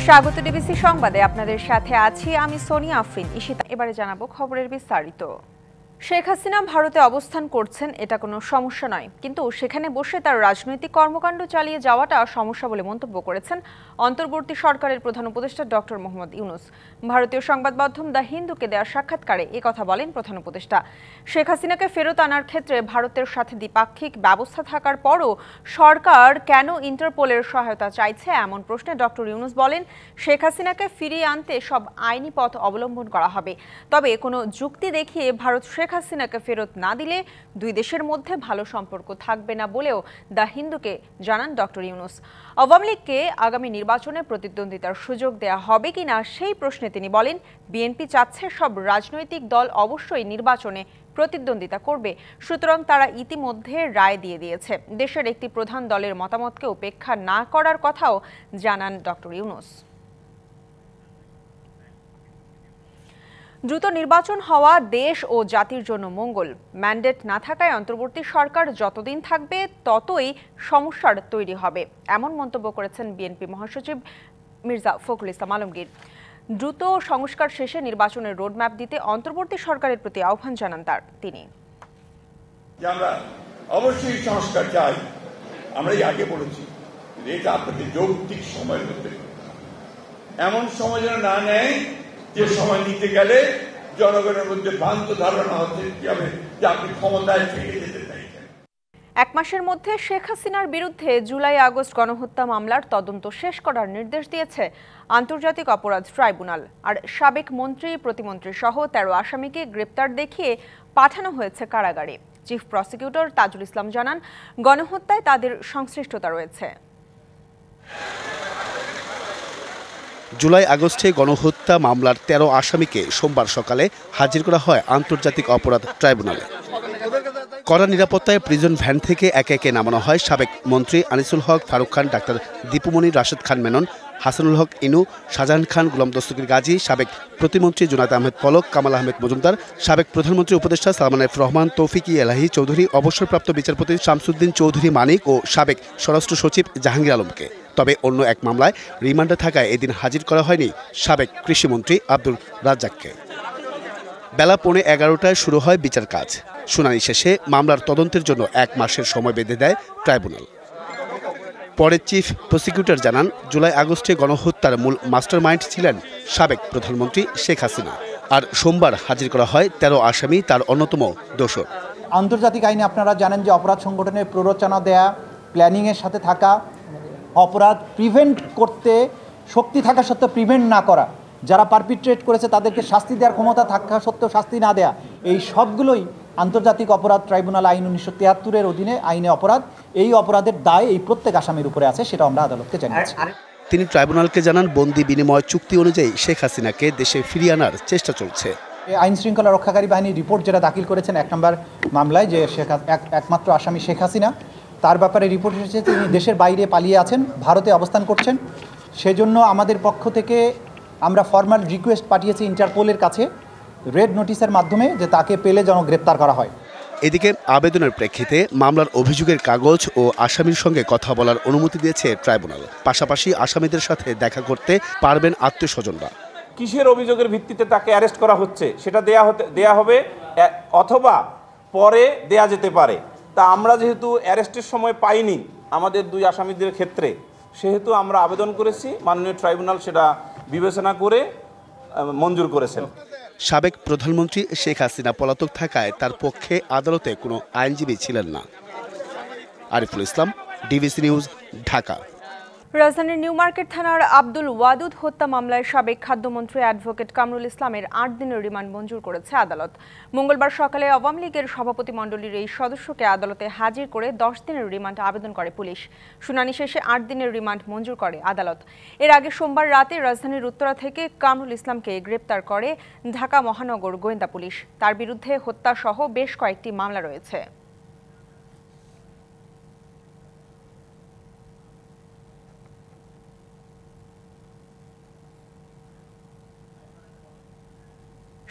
স্বাগত ডিবিসি সংবাদে আপনাদের সাথে আছি আমি সোনিয়া আফরিন ঈশিতা। এবারে জানাবো খবরের বিস্তারিত। শেখ হাসিনা ভারতে অবস্থান করছেন, এটা কোনো সমস্যা নয়, কিন্তু সেখানে বসে তার রাজনৈতিক কর্মকাণ্ড চালিয়ে যাওয়াটা সমস্যা বলে মন্তব্য করেছেন অন্তর্বর্তী সরকারের প্রধান উপদেষ্টা ডক্টর মোহাম্মদ ইউনূস। ভারতীয় সংবাদ মাধ্যম দ্য হিন্দুকে দেওয়া সাক্ষাৎকারে একথা বলেন প্রধান উপদেষ্টা। শেখ হাসিনাকে ফেরত আনার ক্ষেত্রে ভারতের সাথে দ্বিপাক্ষিক ব্যবস্থা থাকার পরও সরকার কেন ইন্টারপোলের সহায়তা চাইছে এমন প্রশ্নে ডক্টর ইউনূস বলেন, শেখ হাসিনাকে ফিরিয়ে আনতে সব আইনি পথ অবলম্বন করা হবে, তবে কোনো যুক্তি দেখিয়ে ভারত শেখ হাসিনাকে ফেরত না দিলে দুই দেশের মধ্যে ভালো সম্পর্ক থাকবে না বলেও দ্য হিন্দুকে জানান ডক্টর ইউনূস। আওয়ামী লীগকে আগামী নির্বাচনে প্রতিদ্বন্দ্বিতার সুযোগ দেয়া হবে কিনা সেই প্রশ্নে তিনি বলেন, বিএনপি চাচ্ছে সব রাজনৈতিক দল অবশ্যই নির্বাচনে প্রতিদ্বন্দ্বিতা করবে, সুতরাং তারা ইতিমধ্যে রায় দিয়ে দিয়েছে। দেশের একটি প্রধান দলের মতামতকে উপেক্ষা না করার কথাও জানান ডক্টর ইউনূস। দ্রুত নির্বাচন হওয়া দেশ ও জাতির জন্য মঙ্গল। ম্যান্ডেট না থাকায় অন্তর্বর্তী সরকার যতদিন থাকবে ততই সমস্যার তৈরি হবে, এমন মন্তব্য করেছেন বিএনপি মহাসচিব মির্জা ফখরুল ইসলাম আলমগীর। দ্রুত সংস্কার শেষে নির্বাচনের রোডম্যাপ দিতে অন্তর্বর্তী সরকারের প্রতি আহ্বান জানান তিনি। আমরা অবশ্যই সংস্কার চাই, আমরা আগে বলেছি, এটা আপনাদের যৌক্তিক সময়ের মধ্যে, এমন সময় যেন না নেয় যে সময় নিতে গেলে জনগণের মধ্যে ভ্রান্ত ধারণা হচ্ছে কি হবে যে আপনি ক্ষমতায় ফিরে যেতে চাইছেন। এক মাসের মধ্যে শেখ হাসিনার বিরুদ্ধে জুলাই আগস্ট গণহত্যা মামলার তদন্ত শেষ করার নির্দেশ দিয়েছে আন্তর্জাতিক অপরাধ ট্রাইব্যুনাল। আর সাবেক মন্ত্রী, প্রতিমন্ত্রী সহ ১৩ আসামিকে গ্রেপ্তার দেখিয়ে পাঠানো হয়েছে কারাগারে। চিফ প্রসিকিউটর তাজুল ইসলাম জানান, গণহত্যায় তাদের সংশ্লিষ্টতা রয়েছে। জুলাই আগস্টে গণহত্যা মামলার ১৩ আসামিকে সোমবার সকালে হাজির করা হয় আন্তর্জাতিক অপরাধ ট্রাইব্যুনালে। কড়া নিরাপত্তায় প্রিজন ভ্যান থেকে একে একে নামানো হয় সাবেক মন্ত্রী আনিসুল হক, ফারুক খান, ডাক্তার দীপুমনি, রাশেদ খান মেনন, হাসানুল হক ইনু, শাহজাহান খান, গোলাম দস্তগীর গাজী, সাবেক প্রতিমন্ত্রী জুনায়েদ আহমেদ পলক, কামাল আহমেদ মজুমদার, সাবেক প্রধানমন্ত্রী উপদেষ্টা সালমান এফ রহমান, তৌফিক এলাহি চৌধুরী, অবসরপ্রাপ্ত বিচারপতি শামসুদ্দিন চৌধুরী মানিক ও সাবেক স্বরাষ্ট্র সচিব জাহাঙ্গীর আলমকে। তবে অন্য এক মামলায় রিমান্ডে থাকায় এদিন হাজির করা হয়নি সাবেক কৃষিমন্ত্রী আব্দুল রাজ্জাককে। বেলা 11:15টায় শুরু হয় বিচার কাজ। শুনানি শেষে মামলার তদন্তের জন্য 1 মাসের সময় বেঁধে দেয় ট্রাইব্যুনাল। পরে চিফ প্রসিকিউটর জানান, জুলাই আগস্টে গণহত্যার মূল মাস্টারমাইন্ড ছিলেন সাবেক প্রধানমন্ত্রী শেখ হাসিনা। আর সোমবার হাজির করা হয় 13 আসামি, তার অন্যতম দোষর। আন্তর্জাতিক আইনে আপনারা জানেন যে অপরাধ সংগঠনের প্ররোচনা দেয়া, প্ল্যানিংয়ের সাথে থাকা, অপরাধ প্রিভেন্ট করতে শক্তি থাকা সত্ত্বেও প্রিভেন্ট না করা, যারা পারপিট্রেট করেছে তাদেরকে শাস্তি দেওয়ার ক্ষমতা থাকা সত্ত্বেও শাস্তি না দেয়া, এই সবগুলোই আন্তর্জাতিক অপরাধ ট্রাইব্যুনাল আইন 1973-এর অধীনে আইনে অপরাধ। এই অপরাধের দায় এই প্রত্যেক আসামির উপরে আছে, সেটা আমরা আদালতকে জানিয়েছি। তিনি ট্রাইব্যুনালকে জানান, বন্দি বিনিময় চুক্তি অনুযায়ী শেখ হাসিনাকে দেশে ফিরিয়ে আনার চেষ্টা চলছে। আইন শৃঙ্খলা রক্ষাকারী বাহিনীর রিপোর্ট যেটা দাখিল করেছেন 1 নম্বর মামলায়, যে একমাত্র আসামি শেখ হাসিনা, তার ব্যাপারে রিপোর্ট এসেছে তিনি দেশের বাইরে পালিয়ে আছেন, ভারতে অবস্থান করছেন। সেজন্য আমাদের পক্ষ থেকে আমরা ফর্মাল রিকোয়েস্ট পাঠিয়েছি ইন্টারপোলের কাছে রেড নোটিশের মাধ্যমে, যে তাকে পেলে যেন গ্রেপ্তার করা হয়। এদিকে আবেদনের প্রেক্ষিতে মামলার অভিযোগের কাগজ ও আসামির সঙ্গে কথা বলার অনুমতি দিয়েছে ট্রাইব্যুনাল। পাশাপাশি আসামিদের সাথে দেখা করতে পারবেন আত্মীয়স্বজনরা। কিসের অভিযোগের ভিত্তিতে তাকে অ্যারেস্ট করা হচ্ছে সেটা দেয়া হবে, অথবা পরে দেয়া যেতে পারে। তা আমরা যেহেতু অ্যারেস্টের সময় পাইনি আমাদের 2 আসামিদের ক্ষেত্রে, সেহেতু আমরা আবেদন করেছি, মাননীয় ট্রাইব্যুনাল সেটা বিবেচনা করে মঞ্জুর করেছেন। সাবেক প্রধানমন্ত্রী শেখ হাসিনা পলাতক থাকায় তার পক্ষে আদালতে কোনো আইনজীবী ছিলেন না। Ariful Islam, DBC news, Dhaka. রাজধানীর নিউ মার্কেট থানার আব্দুল ওয়াদুদ হত্যা মামলায় সাবেক খাদ্যমন্ত্রী অ্যাডভোকেট কামরুল ইসলামের 8 দিনের রিমান্ড মঞ্জুর করেছে আদালত। মঙ্গলবার সকালে আওয়ামী লীগের সভাপতিমণ্ডলীর এই সদস্যকে আদালতে হাজির করে 10 দিনের রিমান্ড আবেদন করে পুলিশ। শুনানি শেষে 8 দিনের রিমান্ড মঞ্জুর করে আদালত। এর আগে সোমবার রাতে রাজধানীর উত্তরা থেকে কামরুল ইসলামকে গ্রেপ্তার করে ঢাকা মহানগর গোয়েন্দা পুলিশ। তার বিরুদ্ধে হত্যাসহ বেশ কয়েকটি মামলা রয়েছে।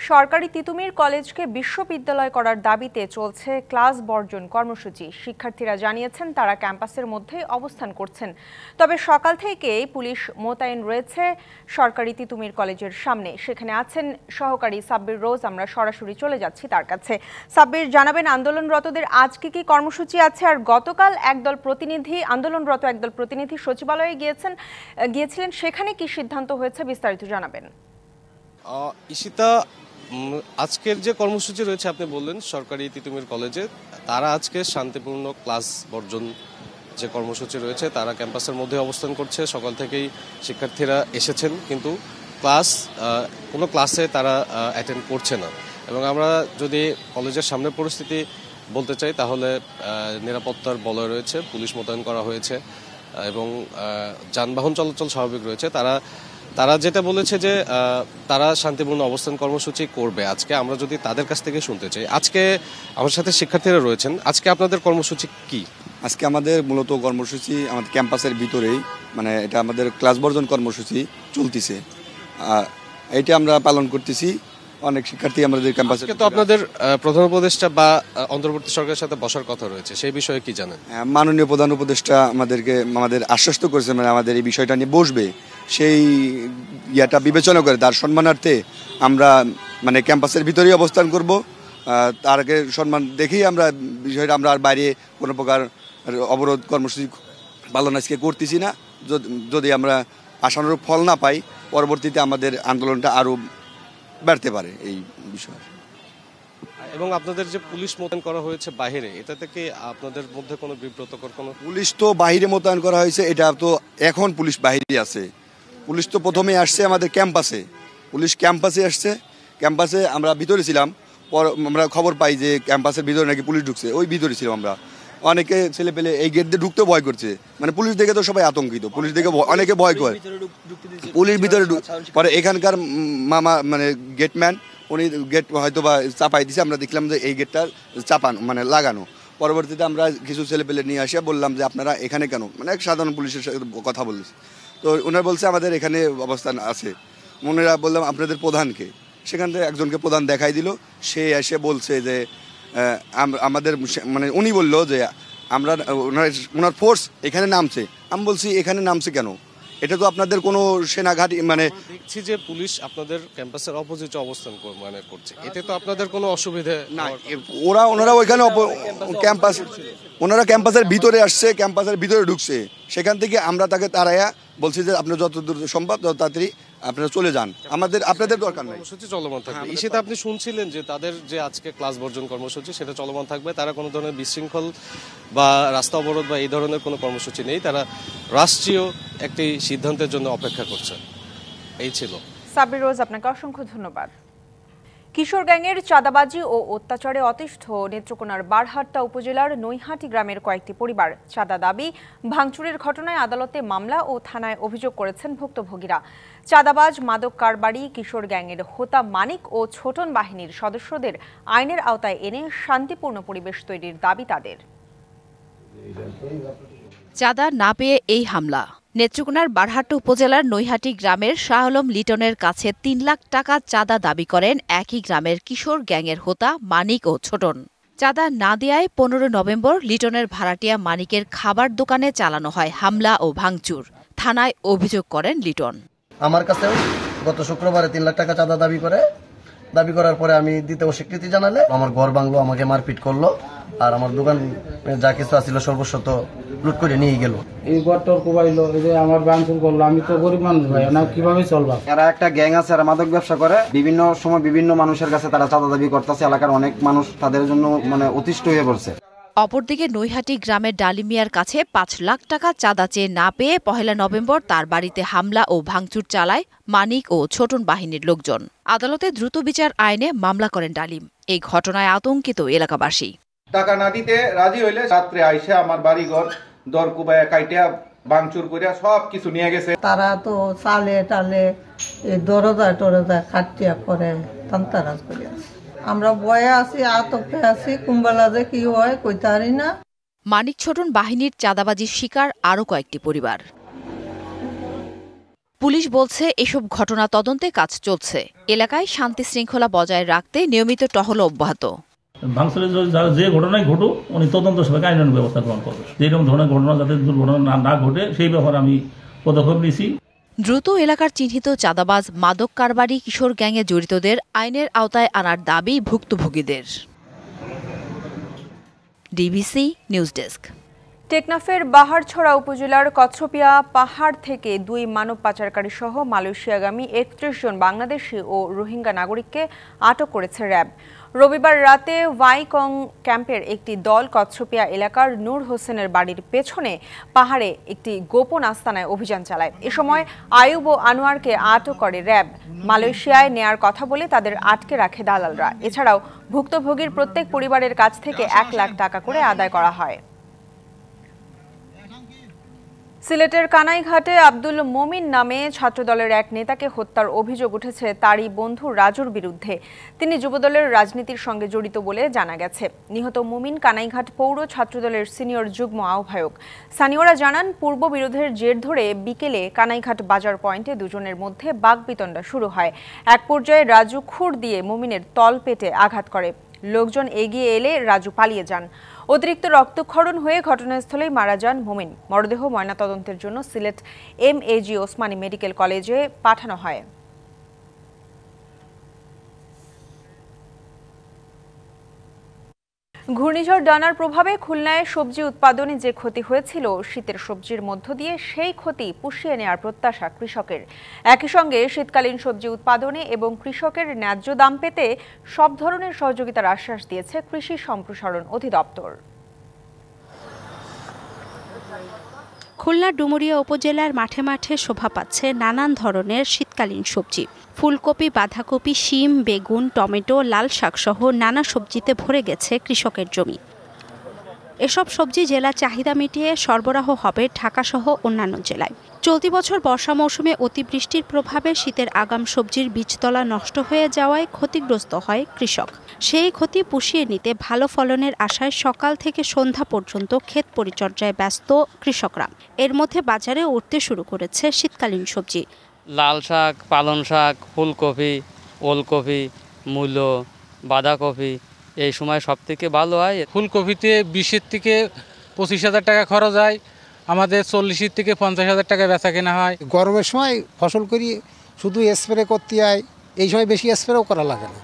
সরকারি তিতুমির কলেজকে বিশ্ববিদ্যালয় করার দাবিতে চলছে ক্লাস বর্জন কর্মসূচি। শিক্ষার্থীরা জানিয়েছেন তারা ক্যাম্পাসের মধ্যেই অবস্থান করছেন। তবে সকাল থেকেই পুলিশ মোতায়েন রয়েছে সরকারি তিতুমির কলেজের সামনে। সেখানে আছেন সহকারী সাব্বির রোজ। আমরা সরাসরি চলে যাচ্ছি তার কাছে। সাব্বির, জানাবেন আন্দোলনরতদের আজকে কি কর্মসূচি আছে? আর গতকাল আন্দোলনরত একদল প্রতিনিধি সচিবালয়ে গিয়েছিলেন, সেখানে কি সিদ্ধান্ত হয়েছে বিস্তারিত জানাবেন। ঈশিতা, আজকের যে কর্মসূচি রয়েছে আপনি বললেন সরকারি তিতুমির কলেজে, তারা আজকে শান্তিপূর্ণ ক্লাস বর্জন যে কর্মসূচি রয়েছে তারা ক্যাম্পাসের মধ্যে অবস্থান করছে। সকাল থেকেই শিক্ষার্থীরা এসেছেন, কিন্তু কোনো ক্লাসে তারা অ্যাটেন্ড করছে না। এবং আমরা যদি কলেজের সামনের পরিস্থিতি বলতে চাই তাহলে নিরাপত্তার বলয় রয়েছে, পুলিশ মোতায়েন করা হয়েছে এবং যানবাহন চলাচল স্বাভাবিক রয়েছে। তারা যেটা বলেছে যে তারা শান্তিপূর্ণ অবস্থান কর্মসূচি করবে আজকে। আমরা যদি তাদের কাছ থেকে শুনতে চাই, আজকে আমার সাথে শিক্ষার্থীরা রয়েছেন, আজকে আপনাদের কর্মসূচি কি? আজকে আমাদের মূলত কর্মসূচি আমাদের ক্যাম্পাসের ভিতরেই, মানে এটা আমাদের ক্লাস বর্জন কর্মসূচি চলতেছে, এটা আমরা পালন করতেছি। অনেক শিক্ষার্থী আমাদের ক্যাম্পাসে। তো আপনাদের প্রধান উপদেষ্টা বা অন্তর্বর্তী সরকারের সাথে বসার কথা রয়েছে, সেই বিষয়ে কি জানেন? মাননীয় প্রধান উপদেষ্টা আমাদের আশ্বস্ত করেছে, মানে আমাদের এই বিষয়টা নিয়ে বসবে, সেই ইয়াটা বিবেচনা করে তার সম্মানার্থে আমরা মানে ক্যাম্পাসের ভিতরেই অবস্থান করব। তার আগে সম্মান দেখেই আমরা বিষয়টা আমরা আর বাইরে কোনো প্রকার অবরোধ কর্মসূচি পালন আজকে করতেছি না। যদি আমরা আশানুরূপ ফল না পাই, পরবর্তীতে আমাদের আন্দোলনটা আরও বাড়তে পারে এই বিষয়ে। এবং আপনাদের যে পুলিশ মোতায়েন করা হয়েছে বাহিরে, এটা থেকে আপনাদের মধ্যে কোনো বিব্রতকর কোনো? পুলিশ তো বাহিরে মোতায়েন করা হয়েছে, এটা তো এখন পুলিশ বাহিরে আছে। পুলিশ তো প্রথমে আসছে আমাদের ক্যাম্পাসে, পুলিশ ক্যাম্পাসে আসছে। ক্যাম্পাসে আমরা ভিতরে ছিলাম, আমরা খবর পাই যে ক্যাম্পাসের ভিতরে নাকি পুলিশ ঢুকছে, ওই ভিতরে ছিলাম আমরা। অনেকে ছেলে পেলে এই গেট দিয়ে ঢুকতে ভয় করছে, মানে পুলিশ দেখে তো সবাই আতঙ্কিত, পুলিশ দেখে অনেকে ভয় করে। পুলিশ ভিতরে পরে এখানকার মানে গেটম্যান উনি গেট হয়তো বা চাপাই দিছে, আমরা দেখলাম যে এই গেটটা চাপানো মানে লাগানো। পরবর্তীতে আমরা কিছু ছেলে পেলে নিয়ে আসিয়া বললাম যে আপনারা এখানে কেন, মানে এক সাধারণ পুলিশের সাথে কথা বলেছি। তো ওনারা বলছে আমাদের এখানে অবস্থান আছে। ওনারা বললাম আপনাদের প্রধানকে, সেখান থেকে একজনকে প্রধান দেখাই দিল। সে এসে বলছে যে আমাদের মানে উনি বললো যে ওনার ফোর্স এখানে নামছে। আমি বলছি এখানে নামছে কেন, এটা তো আপনাদের কোনো সেনাঘাঁটি, মানে দেখছি যে পুলিশ আপনাদের ক্যাম্পাসের অপোজিটে অবস্থান মানে করছে, এতে তো আপনাদের কোনো অসুবিধা না। ওনারা ওইখানে ওনারা ক্যাম্পাসের ভিতরে আসছে, ক্যাম্পাসের ভিতরে ঢুকছে। সেখান থেকে আমরা তাকে তাড়াইয়া বলছি যে আপনি যত দূর সম্ভব তত তাড়াতাড়ি আপনারা চলে যান, আপনাদের দরকার নাই। কর্মসূচি চলমান থাকবে। সেটা আপনি শুনছিলেন যে তাদের যে আজকে ক্লাস বর্জন কর্মসূচি সেটা চলমান থাকবে। তারা কোনো ধরনের বিশৃঙ্খল বা রাস্তা অবরোধ বা এই ধরনের কোনো কর্মসূচি নেই। তারা রাষ্ট্রীয় একটি সিদ্ধান্তের জন্য অপেক্ষা করছে। এই ছিল। সাব্বির রোজ, আপনাকে অসংখ্য ধন্যবাদ। কিশোর গ্যাংয়ের চাঁদাবাজি ও অত্যাচারে অতিষ্ঠ নেত্রকোনার বারহাট্টা উপজেলার নৈহাটি গ্রামের কয়েকটি পরিবার। চাঁদা দাবি ভাঙচুরের ঘটনায় আদালতে মামলা ও থানায় অভিযোগ করেছেন ভুক্তভোগীরা। চাঁদাবাজ, মাদক কারবারি, কিশোর গ্যাংয়ের হোতা মানিক ও ছোটন বাহিনীর সদস্যদের আইনের আওতায় এনে শান্তিপূর্ণ পরিবেশ তৈরির দাবি তাদের। চাঁদা না পেয়ে এই হামলা। নেত্রকোনার বারহাট্টা উপজেলার নৈহাটি গ্রামের শাহ আলম লিটনের কাছে ৩ লাখ টাকা চাঁদা দাবি করেন একই গ্রামের কিশোর গ্যাংয়ের হোতা মানিক ও ছোটন। চাঁদা না দেয়ায় ১৫ নভেম্বর লিটনের ভাড়াটিয়া মানিকের খাবার দোকানে চালানো হয় হামলা ও ভাঙচুর। থানায় অভিযোগ করেন লিটন। আমার কাছে গত শুক্রবারে ৩ লাখ টাকা চাঁদা দাবি করার পরে আমি দিতে অস্বীকৃতি জানালে আমার ঘর ভাঙলো, আমাকে মারপিট করলো, আর আমার দোকান যা কিছু আছিল সর্বস্বত লুট করে নিয়ে গেল। এই ঘরটার কোবাইলো, এই যে আমার ভাঙচুর করলো। আমি তো গরিব মানুষ ভাই, না কিভাবে চলবা? এরা একটা গ্যাং আছে, এরা মাদক ব্যবসা করে। বিভিন্ন সময় বিভিন্ন মানুষের কাছে তারা চাঁদা দাবি করতেছে। এলাকার অনেক মানুষ তাদের জন্য মানে অতিষ্ঠ হয়ে পড়ছে। অপরদিকে নৈহাটি গ্রামের ডালিমিয়ার কাছে ৫ লাখ টাকা চাঁদা চেয়ে না পেয়ে ১ নভেম্বর তার বাড়িতে হামলা ও ভাঙচুর চালায় মানিক ও ছোটন বাহিনীর লোকজন। আদালতে দ্রুত বিচার আইনে মামলা করেন ডালিম। এই ঘটনায় আতঙ্কিত এলাকাবাসী। টাকা না দিতে রাজি হইলে রাত্রে আইসে আমার বাড়িঘর দর কুবাইয়া কাইটিয়া ভাঙচুর করিয়া সব কিছু নিয়ে গেছে। তারা তো চালে টালে দরজা খাটিয়া করে তান্তারাজ করিয়া। আমরা ভয়ে আছি, আতঙ্কে আছি, কুম্বালা যে কি হয় কইতে পারি না। মানিক ছোটন বাহিনীর চাঁদাবাজির শিকার আরও কয়েকটি পরিবার। পুলিশ বলছে এসব ঘটনা তদন্তে কাজ চলছে। এলাকায় শান্তি শৃঙ্খলা বজায় রাখতে নিয়মিত টহল অব্যাহত। ভাঙচুরের যে ঘটনাই ঘটুক উনি তদন্ত সবাইকে আইনানুগ ব্যবস্থা গ্রহণ করবে। যেরকম ধরনের ঘটনা যাতে দুর্ঘটনা না ঘটে সেই ব্যাপারে আমি পদক্ষেপ নিয়েছি। দ্রুত এলাকার চিহ্নিত চাঁদাবাজ, মাদক কারবারি, কিশোর গ্যাংয়ে জড়িতদের আইনের আওতায় আনার দাবি ভুক্তভোগীদের। DBC news desk. টেকনাফের বাহারছড়া উপজেলার কচ্ছপিয়া পাহাড় থেকে 2 মানব পাচারকারী সহ মালয়েশিয়াগামী 31 জন বাংলাদেশি ও রোহিঙ্গা নাগরিককে আটক করেছে র্যাব। রবিবার রাতে ওয়াইকং ক্যাম্পের একটি দল কচ্ছপিয়া এলাকার নূর হোসেনের বাড়ির পেছনে পাহাড়ে একটি গোপন আস্তানায় অভিযান চালায়। এ সময় আয়ুব ও আনোয়ারকে আটক করে র্যাব। মালয়েশিয়ায় নেয়ার কথা বলে তাদের আটকে রাখে দালালরা। এছাড়াও ভুক্তভোগীর প্রত্যেক পরিবারের কাছ থেকে 1 লাখ টাকা করে আদায় করা হয়। সিলেটের কানাইঘাটে আব্দুল মোমিন নামে ছাত্রদলের এক নেতাকে হত্যার অভিযোগ উঠেছে তারই বন্ধু রাজুর বিরুদ্ধে। তিনি যুবদলের রাজনীতির সঙ্গে জড়িত বলে জানা গেছে। নিহত মোমিন কানাইঘাট পৌর ছাত্রদলের সিনিয়র যুগ্ম আহ্বায়ক। স্থানীয়রা জানান, পূর্ব বিরোধের জের ধরে বিকেলে কানাইঘাট বাজার পয়েন্টে দুজনের মধ্যে বাকবিতণ্ডা শুরু হয়। এক পর্যায়ে রাজু খুর দিয়ে মোমিনের তলপেটে আঘাত করে। লোকজন এগিয়ে এলে রাজু পালিয়ে যান। অতিরিক্ত রক্তক্ষরণ হয়ে ঘটনাস্থলেই মারা যান মোমিন। মরদেহ ময়নাতদন্তের জন্য সিলেট MAG ওসমানী মেডিকেল কলেজে পাঠানো হয়। ঘূর্ণিঝড় ডানার প্রভাবে খুলনায় সবজি উৎপাদনে যে ক্ষতি হয়েছিল, শীতের সবজির মধ্য দিয়ে সেই ক্ষতি পুষিয়ে নেওয়ার প্রত্যাশা কৃষকের। একই সঙ্গে শীতকালীন সবজি উৎপাদনে এবং কৃষকের ন্যায্য দাম পেতে সব ধরনের সহযোগিতার আশ্বাস দিয়েছে কৃষি সম্প্রসারণ অধিদপ্তর। খুলনা ডুমুরিয়া উপজেলার মাঠে মাঠে শোভা পাচ্ছে নানান ধরনের শীতকালীন সবজি। ফুলকপি, বাঁধাকপি, শিম, বেগুন, টমেটো, লাল শাকসহ নানা সবজিতে ভরে গেছে কৃষকের জমি। এসব সবজি জেলা চাহিদা মিটিয়ে সরবরাহ হবে ঢাকাসহ অন্যান্য জেলায়। চলতি বছর বর্ষা মৌসুমে অতিবৃষ্টির প্রভাবে শীতের আগাম সবজির বীজতলা নষ্ট হয়ে যাওয়ায় ক্ষতিগ্রস্ত হয় কৃষক। সেই ক্ষতি পুষিয়ে নিতে ভালো ফলনের আশায় সকাল থেকে সন্ধ্যা পর্যন্ত ক্ষেত পরিচর্যায় ব্যস্ত কৃষকরা। এর মধ্যে বাজারে উঠতে শুরু করেছে শীতকালীন সবজি। লাল শাক, পালং শাক, ফুলকপি, ওলকপি, মূলো, বাঁধাকপি এই সময় সব থেকে ভালো হয়। ফুলকপিতে 20 থেকে 25,000 টাকা খরচ হয়, আমাদের 40 থেকে 50,000 টাকা বেচা কেনা হয়। গরমের সময় ফসল করি শুধু স্প্রে করতে হয়, এই সময় বেশি স্প্রেও করা লাগে না।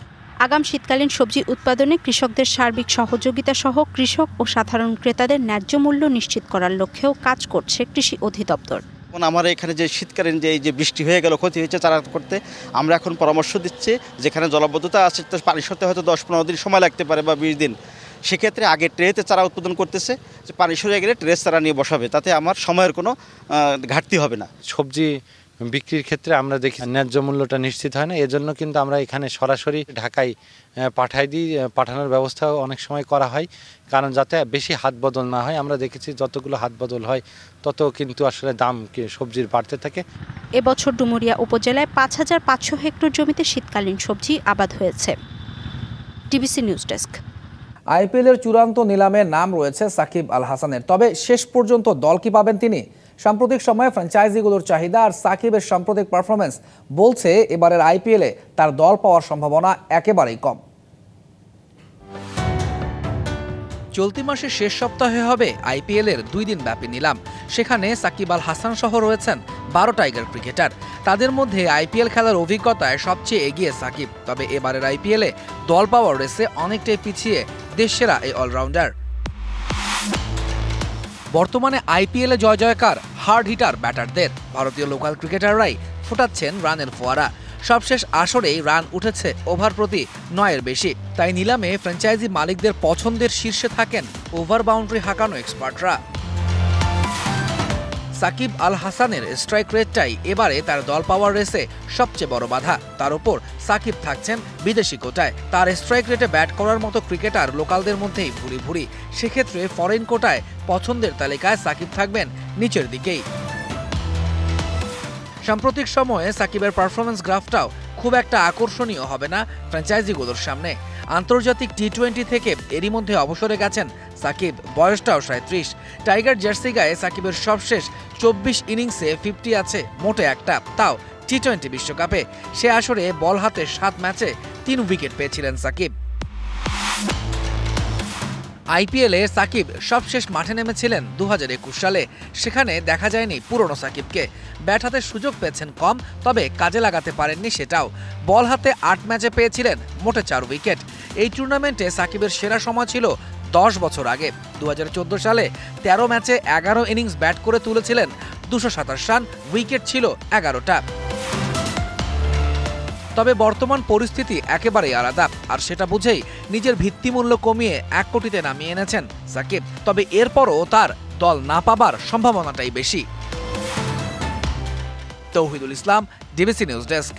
আগাম শীতকালীন সবজি উৎপাদনে কৃষকদের সার্বিক সহযোগিতা সহ কৃষক ও সাধারণ ক্রেতাদের ন্যায্য মূল্য নিশ্চিত করার লক্ষ্যেও কাজ করছে কৃষি অধিদপ্তর। আমার এখানে যে শীতকালীন যে বৃষ্টি হয়ে গেল, ক্ষতি হয়েছে চারা করতে, আমরা এখন পরামর্শ দিচ্ছি যেখানে জলাবদ্ধতা আছে পানি সরতে হয়তো 10-15 দিন সময় লাগতে পারে বা 20 দিন। সেক্ষেত্রে আগে ট্রেতে চারা উৎপাদন করতেছে, যে পানি সরে গেলে ট্রে চারা নিয়ে বসাবে, তাতে আমার সময়ের কোনো ঘাটতি হবে না। সবজি বিক্রির ক্ষেত্রে আমরা দেখি ন্যায্য মূল্যটা নিশ্চিত হয় না, এজন্য কিন্তু আমরা এখানে সরাসরি ঢাকায় পাঠানোর ব্যবস্থাও অনেক সময় করা হয়, কারণ যাতে বেশি হাত বদল না হয়। আমরা দেখেছি যতগুলো হাত বদল হয় তত কিন্তু আসলে দাম সবজির বাড়তে থাকে। এবছর ডুমুরিয়া উপজেলায় 5,500 হেক্টর জমিতে শীতকালীন সবজি আবাদ হয়েছে। DBC news desk. আইপিএলের চূড়ান্ত নিলামে নাম রয়েছে সাকিব আল হাসানের, তবে শেষ পর্যন্ত দল কি পাবেন তিনি? সাম্প্রতিক সময়ে ফ্র্যাঞ্চাইজিগুলোর চাহিদা আর সাকিবের সাম্প্রতিক পারফরমেন্স বলছে এবারের আইপিএলে তার দল পাওয়ার সম্ভাবনা একেবারেই কম। চলতি মাসের শেষ সপ্তাহে হবে আইপিএলের 2 দিন ব্যাপী নিলাম। সেখানে সাকিব আল হাসান সহ রয়েছেন 12 টাইগার ক্রিকেটার। তাদের মধ্যে আইপিএল খেলার অভিজ্ঞতায় সবচেয়ে এগিয়ে সাকিব। তবে এবারের আইপিএলে দল পাওয়ার রেসে অনেকটাই পিছিয়ে দেশসেরা এই অলরাউন্ডার। বর্তমানে আইপিএলে জয় জয়কার হার্ড হিটার ব্যাটারদের। ভারতীয় লোকাল ক্রিকেটাররাই ফোটাচ্ছেন রানের ফোয়ারা। সবশেষ আসরেই রান উঠেছে ওভার প্রতি 9-এর বেশি। তাই নিলামে ফ্র্যাঞ্চাইজি মালিকদের পছন্দের শীর্ষে থাকেন ওভার বাউন্ডারি হাঁকানো এক্সপার্টরা। সাকিব আল হাসানের স্ট্রাইক রেটটাই এবারে তার দল পাওয়ার রেসে সবচেয়ে বড় বাধা। তার উপর সাকিব থাকছেন বিদেশি কোটায়। তার স্ট্রাইক রেটে ব্যাট করার মতো ক্রিকেটার লোকালদের মধ্যেই ভুরি ভুরি। সেক্ষেত্রে ফরেন কোটায় পছন্দের তালিকায় সাকিব থাকবেন নিচের দিকেই। সাম্প্রতিক সময়ে সাকিবের পারফরমেন্স গ্রাফটাও খুব একটা আকর্ষণীয় হবে না ফ্র্যাঞ্চাইজিগুলোর সামনে। আন্তর্জাতিক টি-20 থেকে এরই মধ্যে অবসরে গেছেন সাকিব, বয়সটাও 37। টাইগার জার্সি গায়ে সাকিবের সবশেষ 24 ইনিংসে 50 আছে মোটে একটা, তাও টি-20 বিশ্বকাপে। সে আসরে বল হাতে 7 ম্যাচে 3 উইকেট পেয়েছিলেন সাকিব। আইপিএলে সাকিব সবশেষ মাঠে নেমেছিলেন 2021 সালে। সেখানে দেখা যায়নি পুরনো সাকিবকে। ব্যাট হাতে সুযোগ পেয়েছেন কম, তবে কাজে লাগাতে পারেননি সেটাও। বল হাতে 8 ম্যাচে পেয়েছিলেন মোটে 4 উইকেট। এই টুর্নামেন্টে সাকিবের সেরা সময় ছিল 10 বছর আগে। 2014 সালে 13 ম্যাচে 11 ইনিংস ব্যাট করে তুলেছিলেন 227 রান, উইকেট ছিল 11টা। তবে বর্তমান পরিস্থিতি একেবারেই আলাদা, আর সেটা বুঝেই নিজের ভিত্তিমূল্য কমিয়ে 1 কোটিতে নামিয়ে এনেছেন সাকিব। তবে এরপরও তার দল না পাবার সম্ভাবনাটাই বেশি। তৌহিদুল ইসলাম, ডিবিসি নিউজ ডেস্ক।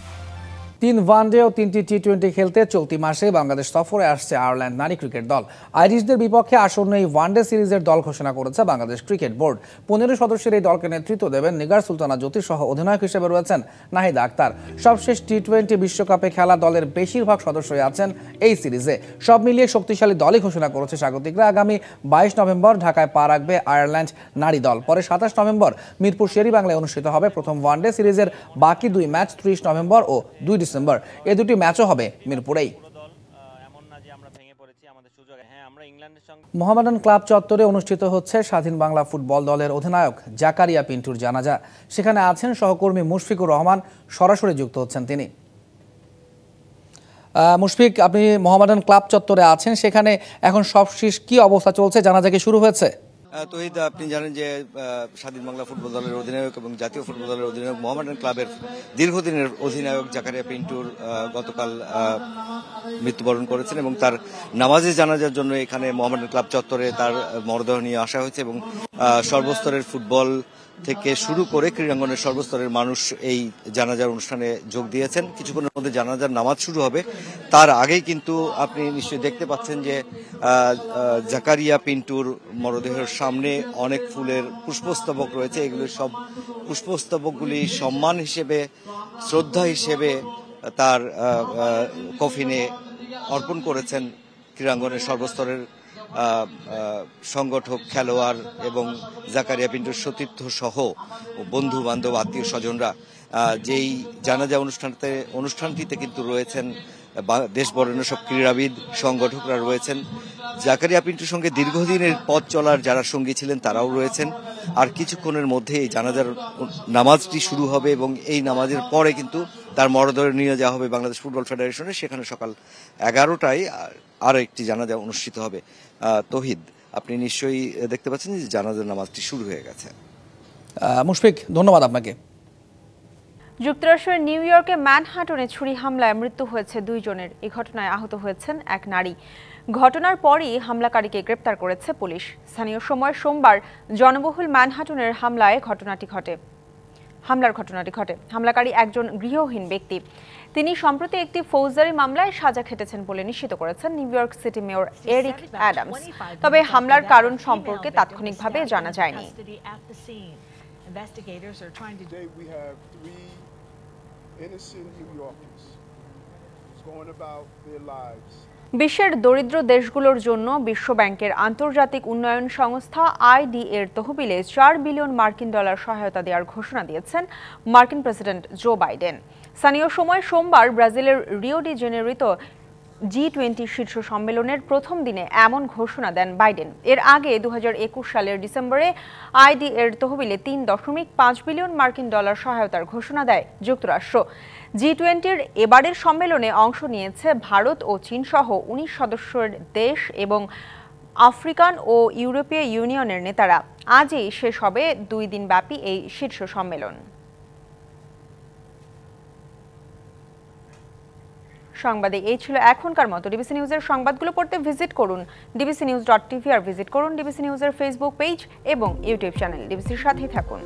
3 ওয়ানডে ও 3টি টি-20 খেলতে চলতি মাসে বাংলাদেশ সফরে আসছে আয়ারল্যান্ড নারী ক্রিকেট দল। আইরিশদের বিপক্ষে আসন্ন এই ওয়ানডে সিরিজের দল ঘোষণা করেছে বাংলাদেশ ক্রিকেট বোর্ড। 15 সদস্যের এই দলকে নেতৃত্ব দেবেন নিগার সুলতানা জ্যোতি সহ অধিনায়ক হিসেবে রয়েছেন নাহিদ আক্তার। সবশেষ টি-20 বিশ্বকাপে খেলা দলের বেশিরভাগ সদস্যই আছেন এই সিরিজে। সব মিলিয়ে শক্তিশালী দলই ঘোষণা করেছে স্বাগতিকরা। আগামী 22 নভেম্বর ঢাকায় পা রাখবে আয়ারল্যান্ড নারী দল। পরে 27 নভেম্বর মিরপুর শেরেবাংলায় অনুষ্ঠিত হবে প্রথম ওয়ানডে সিরিজের বাকি 2 ম্যাচ 30 নভেম্বর ও 2 ডিসেম্বর। এই দুটি ম্যাচও হবে মিরপুরেই। মোহামেডান ক্লাব চত্বরে অনুষ্ঠিত হচ্ছে স্বাধীন বাংলা ফুটবল দলের অধিনায়ক জাকারিয়া পিন্টুর জানাজা। সেখানে আছেন সহকর্মী মুশফিকুর রহমান, সরাসরি যুক্ত হচ্ছেন তিনি। মুশফিক, আপনি মোহামেডান ক্লাব চত্বরে আছেন, সেখানে এখন সবশেষ কি অবস্থা চলছে? জানাজা কি শুরু হয়েছে? তহিদ, আপনি জানেন যে স্বাধীন বাংলা ফুটবল দলের অধিনায়ক এবং জাতীয় ফুটবল দলের অধিনায়ক মোহামেডান ক্লাবের দীর্ঘদিনের অধিনায়ক জাকারিয়া পিন্টুর গতকাল মৃত্যুবরণ করেছেন এবং তার নামাজে জানাজার জন্য এখানে মোহামেডান ক্লাব চত্বরে তার মরদেহ নিয়ে আসা হয়েছে এবং সর্বস্তরের ফুটবল থেকে শুরু করে ক্রীড়াঙ্গনের সর্বস্তরের মানুষ এই জানাজার অনুষ্ঠানে যোগ দিয়েছেন। কিছুক্ষণের মধ্যে জানাজার নামাজ শুরু হবে। তার আগেই কিন্তু আপনি নিশ্চয়ই দেখতে পাচ্ছেন যে জাকারিয়া পিন্টুর মরদেহের সামনে অনেক ফুলের পুষ্পস্তবক রয়েছে। এগুলো সব পুষ্পস্তবকগুলি সম্মান হিসেবে, শ্রদ্ধা হিসেবে তার কফিনে অর্পণ করেছেন ক্রীড়াঙ্গনের সর্বস্তরের সংগঠক, খেলোয়াড় এবং জাকারিয়া পিন্টুর সতীর্থ সহ বন্ধু বান্ধব, আত্মীয় স্বজনরা। যেই জানাজা অনুষ্ঠানটিতে কিন্তু রয়েছেন দেশ বরেণ্য সব ক্রীড়াবিদ, সংগঠকরা রয়েছেন। জাকারিয়া পিন্টুর সঙ্গে দীর্ঘদিনের পথ চলার যারা সঙ্গী ছিলেন তারাও রয়েছেন। আর কিছুক্ষণের মধ্যে এই জানাজার নামাজটি শুরু হবে এবং এই নামাজের পরে কিন্তু তার মরদেহ নিয়ে যাওয়া হবে বাংলাদেশ ফুটবল ফেডারেশনে। সেখানে সকাল 11টায় আরও একটি জানাজা অনুষ্ঠিত হবে। তহিদ, আপনি নিশ্চয়ই দেখতে পাচ্ছেন যে জানাজার নামাজটি শুরু হয়ে গেছে। মুশফিক, ধন্যবাদ আপনাকে। যুক্তরাষ্ট্রের নিউ ইয়র্কে ম্যানহাটনে ছুরি হামলায় মৃত্যু হয়েছে 2 জনের। এই ঘটনায় আহত হয়েছেন এক নারী। ঘটনার পরই হামলাকারীকে গ্রেপ্তার করেছে পুলিশ। স্থানীয় সময় সোমবার জনবহুল ম্যানহাটনের হামলার ঘটনাটি ঘটে। হামলাকারী একজন গৃহহীন ব্যক্তি। তিনি সম্প্রতি একটি ফৌজদারি মামলায় সাজা খেটেছেন বলে নিশ্চিত করেছেন new York city mayor Eric Adams. তবে হামলার কারণ সম্পর্কে তাৎক্ষণিকভাবে জানা যায়নি। বিশ্বের দরিদ্র দেশগুলোর জন্য বিশ্বব্যাংকের আন্তর্জাতিক উন্নয়ন সংস্থা আইডি এর তহবিলে $4 বিলিয়ন সহায়তা দেওয়ার ঘোষণা দিয়েছেন মার্কিন প্রেসিডেন্ট জো বাইডেন। স্থানীয় সময় সোমবার ব্রাজিলের রিও ডি জেনেরিতো G20 শীর্ষ সম্মেলনের প্রথম দিনে এমন ঘোষণা দেন বাইডেন। এর আগে 2021 সালের ডিসেম্বরে আইডি এর তহবিলে $3.5 বিলিয়ন সহায়তার ঘোষণা দেয় যুক্তরাষ্ট্র। G20-র এবারের সম্মেলনে অংশ নিয়েছে ভারত ও চীন সহ 19 সদস্যের দেশ এবং আফ্রিকান ও ইউরোপীয় ইউনিয়নের নেতারা। আজই শেষ হবে 2 দিনব্যাপী এই শীর্ষ সম্মেলন। সংবাদে এই ছিল এখনকার মতো। ডিবিসি নিউজের সংবাদগুলো পড়তে ভিজিট করুন dbcnews.tv আর ভিজিট করুন ডিবিসি নিউজের ফেসবুক পেজ এবং ইউটিউব চ্যানেল। ডিবিসির সাথেই থাকুন।